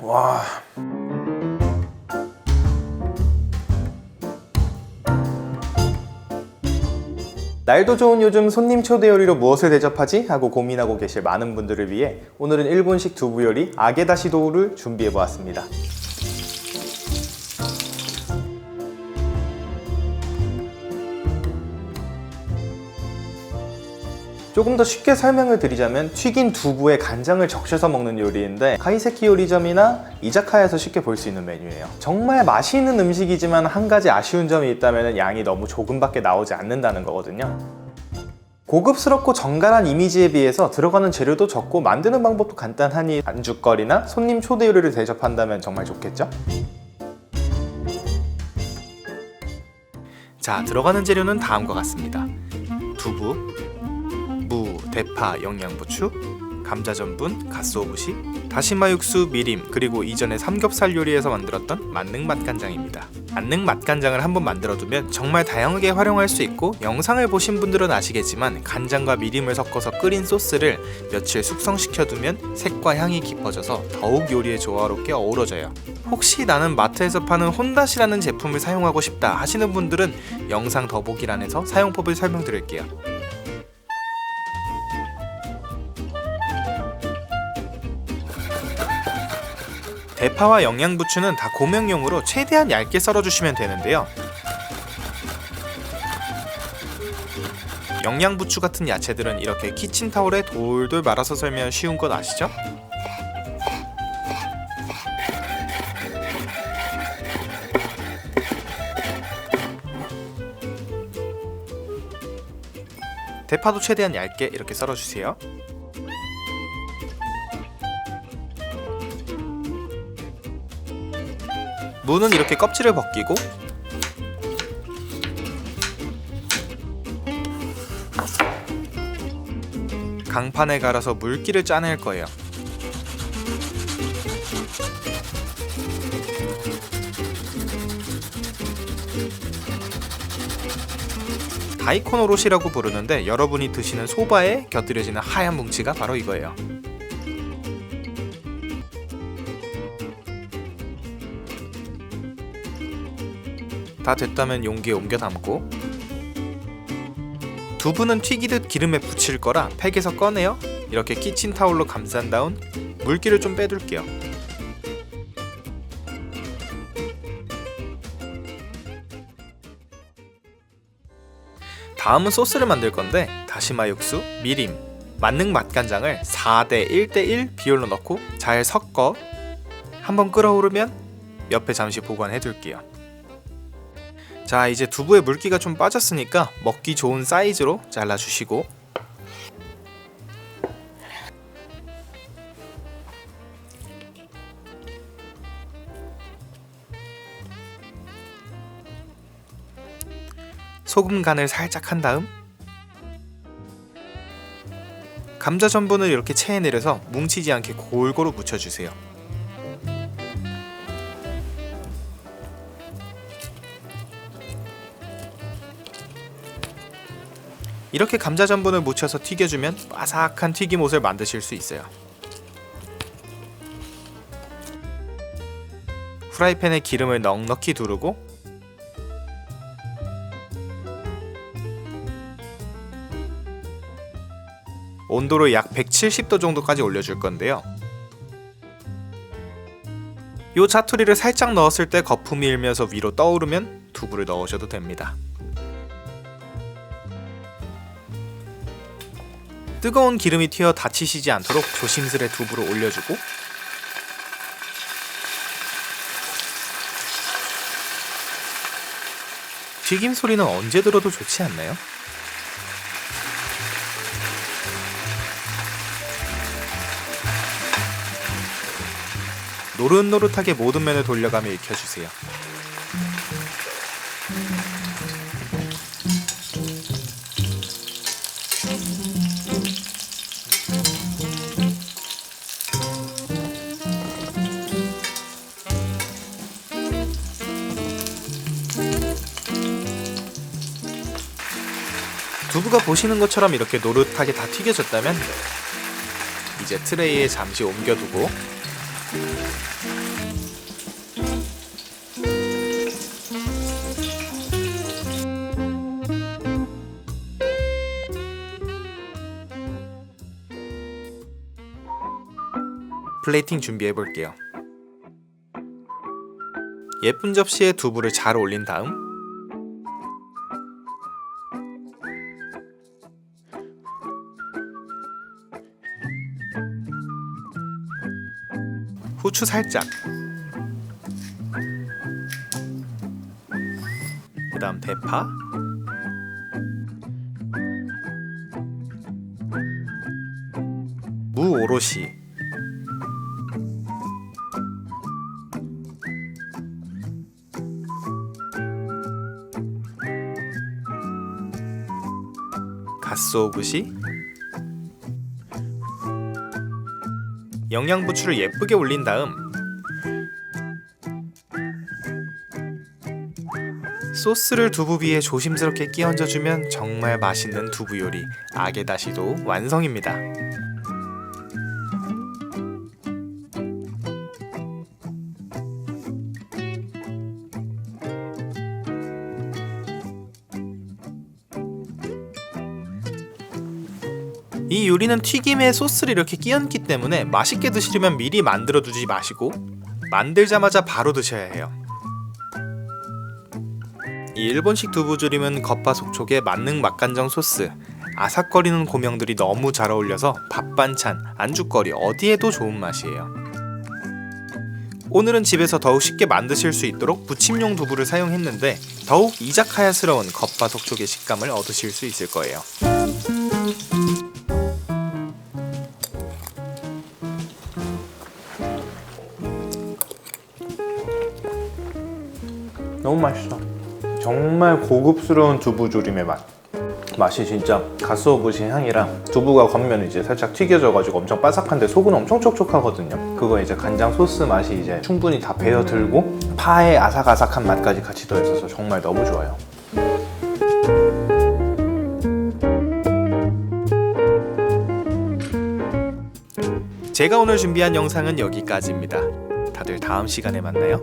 와. 날도 좋은 요즘 손님 초대 요리로 무엇을 대접하지? 하고 고민하고 계실 많은 분들을 위해 오늘은 일본식 두부 요리 아게다시도우를 준비해 보았습니다. 조금 더 쉽게 설명을 드리자면 튀긴 두부에 간장을 적셔서 먹는 요리인데 카이세키 요리점이나 이자카야에서 쉽게 볼 수 있는 메뉴예요. 정말 맛있는 음식이지만 한 가지 아쉬운 점이 있다면 양이 너무 조금밖에 나오지 않는다는 거거든요. 고급스럽고 정갈한 이미지에 비해서 들어가는 재료도 적고 만드는 방법도 간단하니 안주거리나 손님 초대 요리를 대접한다면 정말 좋겠죠? 자, 들어가는 재료는 다음과 같습니다. 두부, 무, 대파, 영양부추, 감자 전분, 갓소부시, 다시마 육수, 미림, 그리고 이전에 삼겹살 요리에서 만들었던 만능 맛간장입니다. 만능 맛간장을 한번 만들어두면 정말 다양하게 활용할 수 있고, 영상을 보신 분들은 아시겠지만 간장과 미림을 섞어서 끓인 소스를 며칠 숙성시켜두면 색과 향이 깊어져서 더욱 요리에 조화롭게 어우러져요. 혹시 나는 마트에서 파는 혼다시라는 제품을 사용하고 싶다 하시는 분들은 영상 더보기란에서 사용법을 설명드릴게요. 대파와 영양부추는 다 고명용으로 최대한 얇게 썰어주시면 되는데요. 영양부추 같은 야채들은 이렇게 키친타올에 돌돌 말아서 썰면 쉬운 것 아시죠? 대파도 최대한 얇게 이렇게 썰어주세요. 무는 이렇게 껍질을 벗기고 강판에 갈아서 물기를 짜낼 거예요. 다이코노롯이라고 부르는데 여러분이 드시는 소바에 곁들여지는 하얀 뭉치가 바로 이거예요. 다 됐다면 용기에 옮겨 담고, 두부는 튀기듯 기름에 붙일 거라 팩에서 꺼내어 이렇게 키친타올로 감싼 다음 물기를 좀 빼둘게요. 다음은 소스를 만들 건데 다시마 육수, 미림, 만능 맛간장을 4대 1대1 비율로 넣고 잘 섞어 한번 끓어오르면 옆에 잠시 보관해 둘게요. 자, 이제 두부에 물기가 좀 빠졌으니까 먹기 좋은 사이즈로 잘라주시고, 소금 간을 살짝 한 다음 감자 전분을 이렇게 체에 내려서 뭉치지 않게 골고루 묻혀주세요. 이렇게 감자 전분을 묻혀서 튀겨주면 바삭한 튀김옷을 만드실 수 있어요. 후라이팬에 기름을 넉넉히 두르고 온도를 약 170도 정도까지 올려줄 건데요. 요 자투리를 살짝 넣었을 때 거품이 일면서 위로 떠오르면 두부를 넣으셔도 됩니다. 뜨거운 기름이 튀어 다치시지 않도록 조심스레 두부를 올려주고, 튀김 소리는 언제 들어도 좋지 않나요? 노릇노릇하게 모든 면을 돌려가며 익혀주세요. 두부가 보시는 것처럼 이렇게 노릇하게 다 튀겨졌다면 이제 트레이에 잠시 옮겨두고 플레이팅 준비해 볼게요. 예쁜 접시에 두부를 잘 올린 다음 후추 살짝, 그 다음 대파, 무 오롯이, 갓소부시, 영양부추를 예쁘게 올린 다음 소스를 두부 위에 조심스럽게 끼얹어주면 정말 맛있는 두부 요리 아게다시도 완성입니다. 이 요리는 튀김에 소스를 이렇게 끼얹기 때문에 맛있게 드시려면 미리 만들어두지 마시고 만들자마자 바로 드셔야 해요. 이 일본식 두부조림은 겉바속촉의 만능 맛간장 소스, 아삭거리는 고명들이 너무 잘 어울려서 밥 반찬, 안주거리 어디에도 좋은 맛이에요. 오늘은 집에서 더욱 쉽게 만드실 수 있도록 부침용 두부를 사용했는데 더욱 이자카야스러운 겉바속촉의 식감을 얻으실 수 있을 거예요. 너무 맛있어. 정말 고급스러운 두부조림의 맛이 진짜 가스오부시 향이랑 두부가 겉면이 이제 살짝 튀겨져가지고 엄청 바삭한데 속은 엄청 촉촉하거든요. 그거 이제 간장 소스 맛이 이제 충분히 다 배어들고 파의 아삭아삭한 맛까지 같이 더있어서 정말 너무 좋아요. 제가 오늘 준비한 영상은 여기까지입니다. 다들 다음 시간에 만나요.